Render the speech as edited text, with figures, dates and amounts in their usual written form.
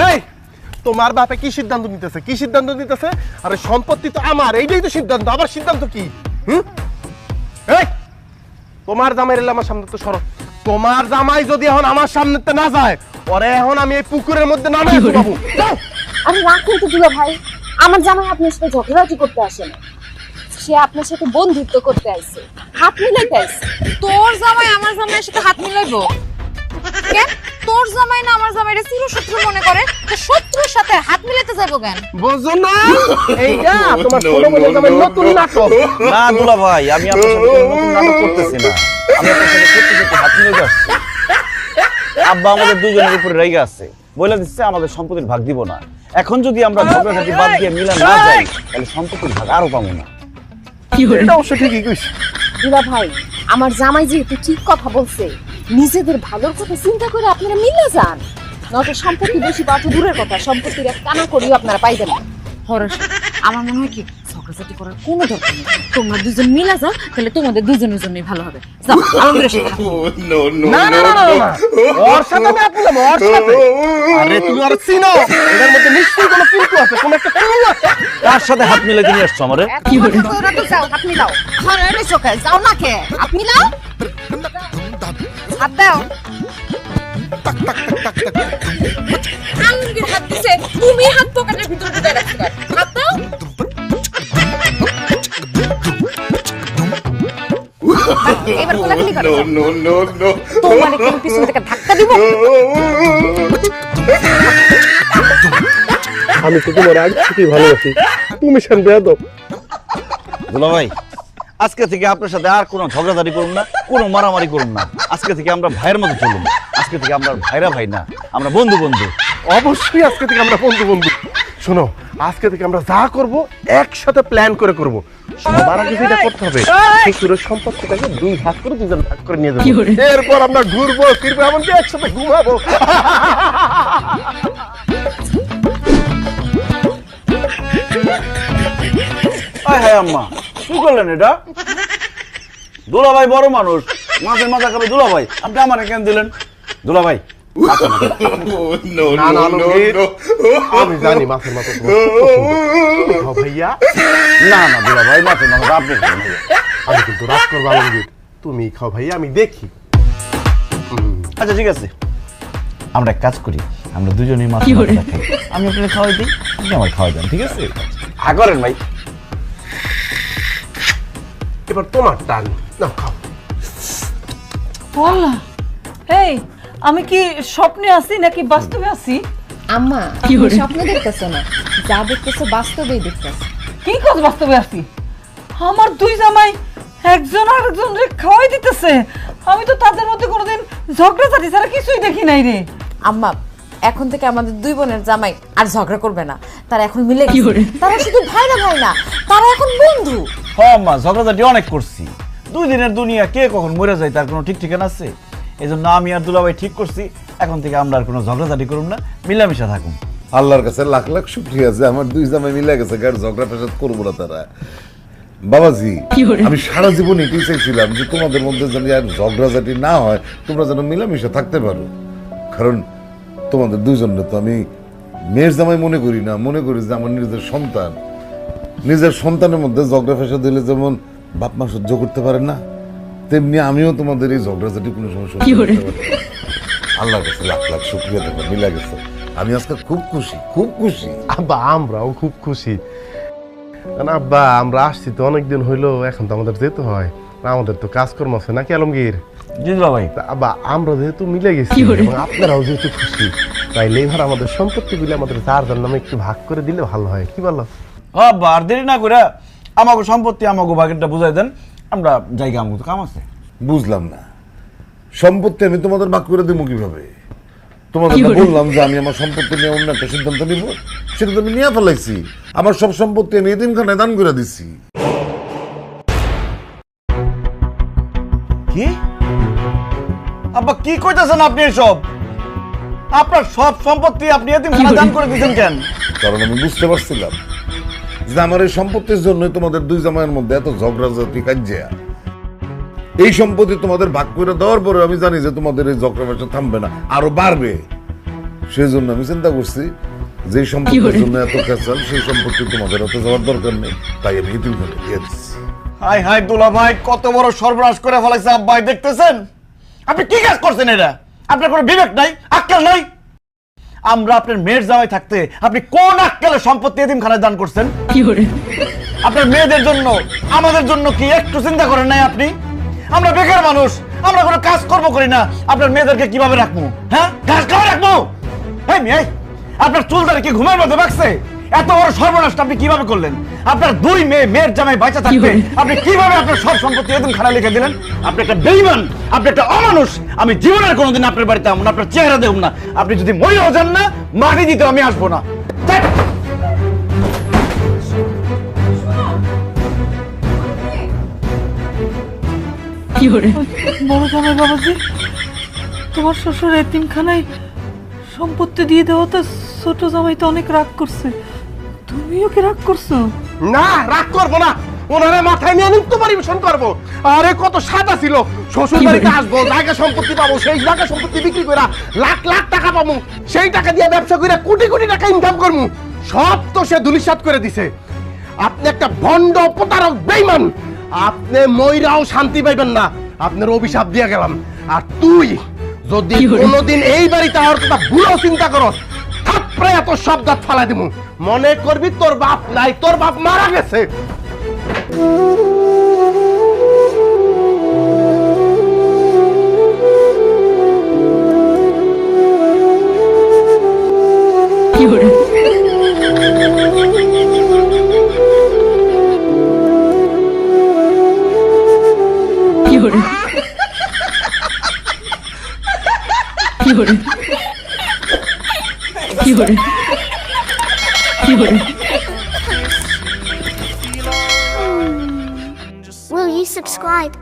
এই তোমার বাপে কি সিদ্ধান্ত নিতেছে? আরে সম্পত্তি তো আমার, এইটাই তো সিদ্ধান্ত। আবার সিদ্ধান্ত কি? এই তোমার জামাই এলে আমার সামনে তো সরো। তোমার জামাই যদি এখন আমার সামনে না যায়, ওরে এখন আমি এই পুকুরের মধ্যে নামাই বাবু। আরে রাখুন তো দুলা ভাই, আমার জামাই আপনার সাথে ঝগড়াঝাটি করতে আসে না, সে আপনার সাথে বন্ধুত্ব করতে আসছে, হাত মিলাইতে আসছে। তোর জামাই আমার জামাইয়ের সাথে হাত মিলাইবো কেন? তোর জামাই না আমার জামাইরে চিরশত্রু মনে করে, তো শত্রুর সাথে হাত মিলাতে যাবো কেন? বুঝো না এইটা তোমার ছোট বোনের জামাই নতুন নাটক। না দুলা ভাই, আমি আপনার সাথে কোনো নতুন নাটক করতেছি না। আমি আপনার সাথে সত্যি হাত মিলে যাচ্ছি। আব্বা আমাদের দুজনের উপরে রেগে আছে, বলে দিচ্ছে আমাদের সম্পত্তির ভাগ দিব না। এখন যদি আমরা ঝগড়াঝাটি বাদ দিয়ে মিলা না যাই, তাহলে সম্পত্তির ভাগ আরো পাবো না। এটা অবশ্য ঠিকই কইছ দুলা ভাই, আমার জামাই যেহেতু ঠিক কথা বলছে, নিজেদের ভালোর কথা চিন্তা করে আপনারা মিলে যান, নয়তো সম্পত্তি বেশি পাওয়া তো দূরের কথা, সম্পত্তির এক টানা করিও আপনারা পাইবেন না। হরস, আমার মনে হয় কি ঝগড়াঝাটি করার কোনো দরকার নেই। তোমরা দুজন মিলা যাও, তাহলে তোমাদের দুজনের জন্যই ভালো হবে। যাও আমাদের সাথে হাত মিলাও। না না না না, ওর সাথে আমি হাত মিলাবো, ওর সাথে। আরে তুমি আর চিনো, এটার মধ্যে নিশ্চয়ই কোনো কিন্তু আছে, কোনো একটা ক্লু আছে। কার সাথে হাত মিলে নিয়ে আসছো আমারে? কি করে তোরা তো যাও, হাত মিলাও। ঘরে এনে চোখে যাও না কে? হাত মিলাও, হাত দাও। আঙ্গুর হাত দিছে, তুমি হাত পকেটের ভিতরে ঢুকাই রাখছো কেন? হাত দাও। এবার কোলাকুলি করো। তোমার একটু পিছন থেকে ধাক্কা দিব। আমি তো তোমার আগে থেকেই ভালোবাসি, তুমি শান বেয়াদব। দুলা ভাই, আজকে থেকে আপনার সাথে আর কোনো ঝগড়াঝাটি করুন না, কোনো মারামারি করুন না। আজকে থেকে আমরা ভাইয়ের মতো চলুন। আজকে থেকে আমরা ভাইরা ভাই না, আমরা বন্ধু বন্ধু। অবশ্যই আজকে থেকে আমরা বন্ধু বন্ধু। শোনো, আজকে থেকে আমরা যা করব একসাথে প্ল্যান করে করব। সবার আগে যেটা করতে হবে, শ্বশুরের সম্পত্তিটাকে দুই ভাগ করে দুজন ভাগ করে নিয়ে যাবো। এরপর আমরা ঘুরবো ফিরবো, এমনকি একসাথে ঘুমাবো। হ্যাঁ আম্মা, কি করলেন এটা? দুলা ভাই বড় মানুষ, মাছের মাথা খাবে দুলা ভাই, আপনি আমার কেন দিলেন? দুলা ভাই না না আলমগীর, আমি জানি মাছের মাথা তোমার খুব পছন্দ। ভাইয়া না না দুলা ভাই, মাছের মাথা আপনি খাবেন। আমি কিন্তু রাগ করবো আলমগীর, তুমি খাও ভাইয়া, আমি দেখি। আচ্ছা ঠিক আছে, আমরা এক কাজ করি, আমরা দুজনেই মাছ খাই। আমি আপনাকে খাওয়াই দিই, আপনি আমার খাওয়াই দেন, ঠিক আছে? করেন ভাই। এবার তোমার টান, না খাও। বললা, এই আমি কি স্বপ্নে আছি নাকি বাস্তবে আছি? আম্মা, স্বপ্ন দেখতেছো না, যা দেখতেছো বাস্তবেই দেখতেছো। কি কথা বাস্তবে আছি? আমার দুই জামাই একজন আরেকজনকে খাওয়াই দিতেছে। আমি তো তাদের মধ্যে কোনোদিন ঝগড়াঝাটি ছাড়া কিছুই দেখি নাই রে। আম্মা, এখন থেকে আমাদের দুই বোনের জামাই আর ঝগড়া করবে না, তারা এখন মিলে গেছে। তারা শুধু ভাইরা ভাই না, তারা এখন বন্ধু। হ্যাঁ আম্মা, ঝগড়াঝাটি অনেক করছি। 2 দিনের দুনিয়া কে কখন মরে যায় তার কোনো ঠিক ঠিকানা আছে? এই জন্য আমি আর দুলা ভাই ঠিক করছি, এখন থেকে আমরা আর কোনো ঝগড়াঝাটি করুন না, মিলামিশা থাকুন। আল্লাহর কাছে লাখ লাখ শুকরিয়া যে আমার দুই জামাই মিলে গেছে, কার ঝগড়া ফেসাদ করবো না তারা। বাবাজি, আমি সারা জীবন এটাই চাইছিলাম যে তোমাদের মধ্যে যেন আর ঝগড়াঝাটি না হয়, তোমরা যেন মিলামিশা থাকতে পারো। কারণ তোমাদের দুজনে তো আমি মেয়ের জামাই মনে করি না, মনে করি যে আমার নিজের সন্তান। নিজের সন্তানের মধ্যে ঝগড়া ফেসাদ দিলে যেমন বাপ মা সহ্য করতে পারে না, তেমনি আমিও তোমাদের এই ঝগড়াঝাটি কোনো সময় সহ্য করতে পারি না। আল্লাহর কাছে লাখ লাখ শুকরিয়া দেবো, মিলা গেছে। আমি আজকে খুব খুশি, খুব খুশি। আব্বা, আমরাও খুব খুশি। কারণ আব্বা, আমরা আসছি তো অনেকদিন হইলো, এখন তো আমাদের যেতে হয়, আমাদের তো কাজকর্ম আছে নাকি আলমগীর? জি দুলা ভাই। আব্বা, আমরা যেহেতু মিলে গেছি এবং আপনারাও যেহেতু খুশি, তাইলে এবার আমাদের সম্পত্তিগুলো আমাদের যার যার নামে একটু ভাগ করে দিলে ভালো হয়, কি বলো? হ্যাঁ, আর দেরি না করে আমাকে সম্পত্তি আমাকে ভাগেরটা বুঝাই দেন, আমরা জায়গা আমাকে তো কাম আছে। বুঝলাম না, সম্পত্তি আমি তোমাদের ভাগ করে দেবো কিভাবে? তোমাদের বললাম যে আমি আমার সম্পত্তি নিয়ে অন্য একটা সিদ্ধান্ত নিব, সেটা তো আমি নিয়ে ফেলাইছি। আমার সব সম্পত্তি আমি এতিমখানায় দান করে দিচ্ছি। কি আব্বা, কি কইতাছেন আপনি? এসব আপনার সব সম্পত্তি আপনি এতিমখানায় দান করে দিয়েছেন কেন? কারণ আমি বুঝতে পারছিলাম যে আমার এই সম্পত্তির জন্য তোমাদের দুই জামাইয়ের মধ্যে এত ঝগড়াঝাটি কাজিয়া। এই সম্পত্তি তোমাদের ভাগ করে দেওয়ার পরে আমি জানি যে তোমাদের এই ঝগড়া ব্যবসা থামবে না, আরো বাড়বে। সেই জন্য আমি চিন্তা করছি যে সম্পত্তির জন্য এত খেসাল সেই সম্পত্তি তোমাদের হাতে যাওয়ার দরকার নেই, তাই আমি এতিমখানায় দিয়ে দিচ্ছি। হাই হাই দুলা ভাই, কত বড় সর্বনাশ করে ফেলাইছে আব্বাই, দেখতেছেন? আপনি কি কাজ করছেন এটা? আপনার কোনো বিবেক নাই, আক্কেল নাই? আমরা আপনার মেয়ের জামাই থাকতে আপনি কোন আক্কেলে সম্পত্তি এতিমখানায় দান করছেন? আপনার মেয়েদের জন্য, আমাদের জন্য কি একটু চিন্তা করেন নাই আপনি? আমরা বেকার মানুষ, আমরা কোনো কাজ কর্ম করি না, আপনার মেয়েদেরকে কিভাবে রাখবো? হ্যাঁ, ঘাস খাওয়া রাখবো? এই মেয়ে, আপনার চুলদারি কি ঘুমের মধ্যে বাকছে? এত বড় সর্বনাশটা আপনি কিভাবে করলেন? আপনার দুই মেয়ের জামাই বাঁচা থাকবে আপনি কিভাবে আপনার সব সম্পত্তি এতিমখানা লিখে দিলেন? আপনি একটা বেঈমান, আপনি একটা অমানুষ। আমি জীবনের কোনোদিন আপনার বাড়িতে আমন, আপনার চেহারা দেখব না। আপনি যদি মরেও যান না, মাটি দিতে আমি আসবো না। ধ্যাৎ। বড় জামাই বাবাজি, তোমার শ্বশুর এতিমখানায় সম্পত্তি দিয়ে দেওয়াতে ছোট জামাই তো অনেক রাগ করছে, তুমিও কি রাগ করছো? না, রাগ করবো না, ওনারে মাথায় নিয়ে নৃত্য পরিবেশন করবো। আরে কত সাদা ছিল, শ্বশুর বাড়িতে আসবো, জায়গা সম্পত্তি পাবো, সেই জায়গা সম্পত্তি বিক্রি করে লাখ লাখ টাকা পাবো, সেই টাকা দিয়ে ব্যবসা করে কোটি কোটি টাকা ইনকাম করবো, সব তো সে ধুলিসাৎ করে দিছে। আপনি একটা ভণ্ড প্রতারক বেঈমান, আপনি মইরাও শান্তি পাইবেন না, আপনার অভিশাপ দিয়ে গেলাম। আর তুই যদি কোনোদিন এই বাড়িতে আমার কথা ভুলেও চিন্তা করস, থাপড়ে এত শব্দ ফালাই দিব, মনে করবি তোর বাপ নাই, তোর বাপ মারা গেছে। Will you subscribe?